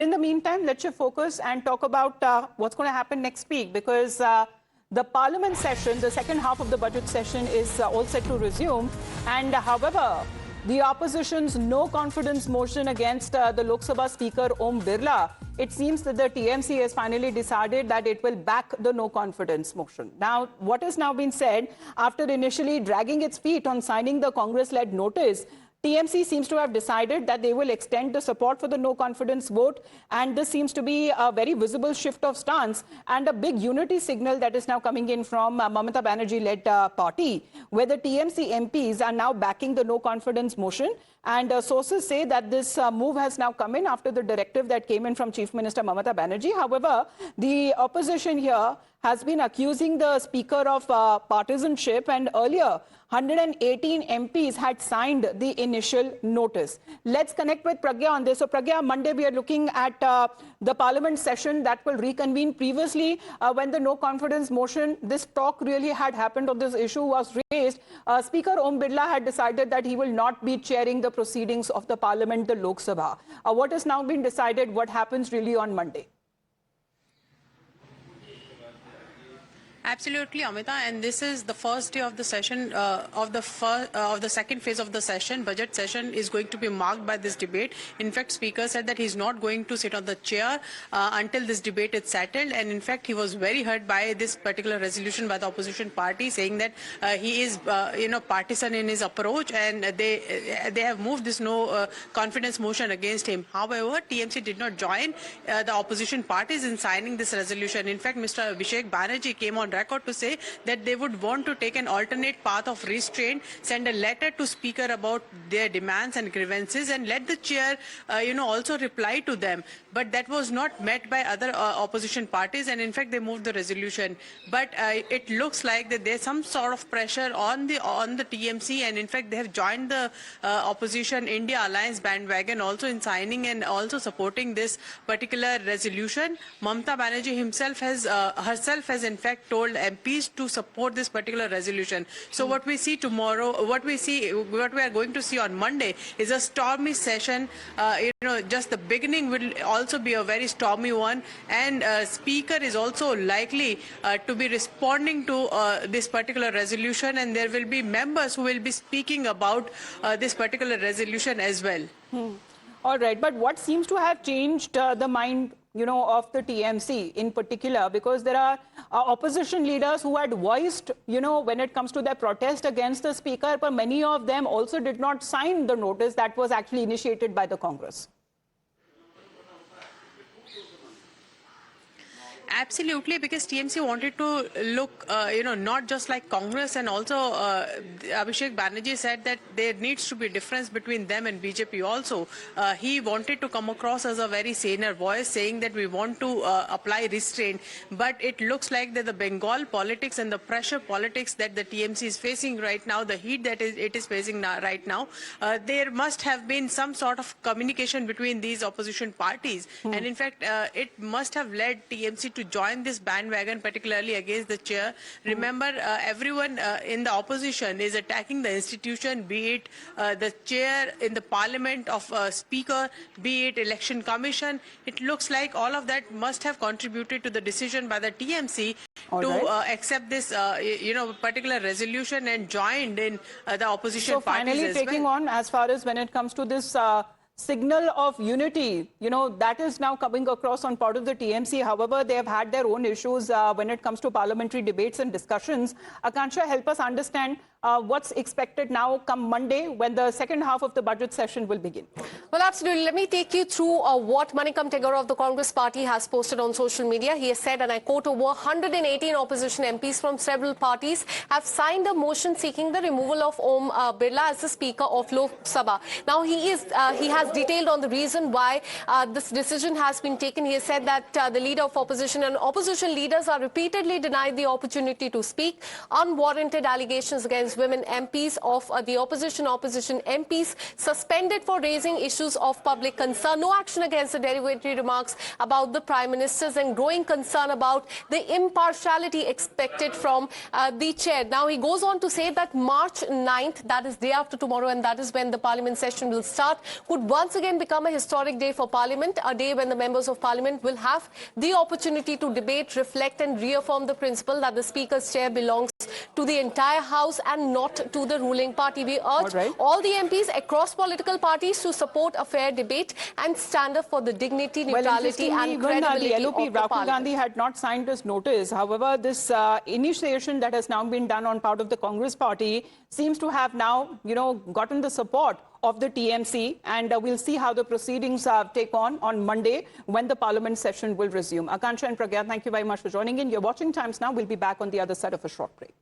In the meantime, let's shift focus and talk about what's going to happen next week, because the parliament session, the second half of the budget session, is all set to resume. And however, the opposition's no confidence motion against the Lok Sabha Speaker Om Birla, it seems that the TMC has finally decided that it will back the no confidence motion. Now, what has now been said, after initially dragging its feet on signing the Congress-led notice, TMC seems to have decided that they will extend the support for the no confidence vote, and this seems to be a very visible shift of stance and a big unity signal that is now coming in from Mamata Banerjee-led party, where the TMC MPs are now backing the no confidence motion. And sources say that this move has now come in after the directive that came in from Chief Minister Mamata Banerjee. However, the opposition here has been accusing the Speaker of partisanship, and earlier 118 MPs had signed the initial notice. Let's connect with Pragya on this. So Pragya, Monday we are looking at the parliament session that will reconvene. Previously, when the no confidence motion, this talk really had happened, or this issue was raised, Speaker Om Birla had decided that he will not be chairing the proceedings of the parliament, the Lok Sabha. What has now been decided? What happens really on Monday? Absolutely, Amita, and this is the first day of the session of the second phase of the session. Budget session is going to be marked by this debate. In fact, Speaker said that he's not going to sit on the chair until this debate is settled, and in fact, he was very hurt by this particular resolution by the opposition party, saying that he is, partisan in his approach, and they have moved this no confidence motion against him. However, TMC did not join the opposition parties in signing this resolution. In fact, Mr. Abhishek Banerjee came on record to say that they would want to take an alternate path of restraint, send a letter to Speaker about their demands and grievances, and let the chair, also reply to them. But that was not met by other opposition parties, and in fact they moved the resolution. But it looks like that there's some sort of pressure on the TMC, and in fact they have joined the opposition India Alliance bandwagon also in signing and also supporting this particular resolution. Mamata Banerjee herself has in fact told MPs to support this particular resolution. So what we see tomorrow, what we are going to see on Monday is a stormy session. Just the beginning will also be a very stormy one, and Speaker is also likely to be responding to this particular resolution, and there will be members who will be speaking about this particular resolution as well. All right, but what seems to have changed the mind of the TMC in particular, because there are opposition leaders who had voiced, when it comes to their protest against the Speaker, but many of them also did not sign the notice that was actually initiated by the Congress. Absolutely, because TMC wanted to look, not just like Congress, and also Abhishek Banerjee said that there needs to be a difference between them and BJP also. He wanted to come across as a very saner voice, saying that we want to apply restraint, but it looks like that the Bengal politics and the pressure politics that the TMC is facing right now, the heat that it is facing right now, there must have been some sort of communication between these opposition parties, and in fact, it must have led TMC to join this bandwagon, particularly against the chair. Remember, everyone in the opposition is attacking the institution, be it the chair in the parliament of Speaker, be it election commission. It looks like all of that must have contributed to the decision by the TMC to accept this, particular resolution and joined in the opposition parties as well. So finally taking on, as far as when it comes to this signal of unity, that is now coming across on part of the TMC. However, they have had their own issues when it comes to parliamentary debates and discussions. Akanksha, help us understand what's expected now come Monday when the second half of the budget session will begin. Well, absolutely. Let me take you through what Manickam Tagore of the Congress party has posted on social media. He has said, and I quote, over 118 opposition MPs from several parties have signed a motion seeking the removal of Om Birla as the Speaker of Lok Sabha. Now, he has detailed on the reason why this decision has been taken. He has said that the leader of opposition and opposition leaders are repeatedly denied the opportunity to speak. Unwarranted allegations against against women MPs of the opposition MPs suspended for raising issues of public concern. No action against the derogatory remarks about the Prime Ministers and growing concern about the impartiality expected from the chair. Now, he goes on to say that March 9th, that is day after tomorrow, and that is when the Parliament session will start, could once again become a historic day for Parliament, a day when the members of Parliament will have the opportunity to debate, reflect and reaffirm the principle that the Speaker's chair belongs to the entire House and not to the ruling party. We urge all the MPs across political parties to support a fair debate and stand up for the dignity, neutrality and credibility the LOP, of the Rahul Parliament. Gandhi had not signed this notice. However, this initiation that has now been done on part of the Congress party seems to have now, gotten the support of the TMC, and we'll see how the proceedings take on Monday when the Parliament session will resume. Akansha and Pragya, thank you very much for joining in. You're watching Times Now. We'll be back on the other side of a short break.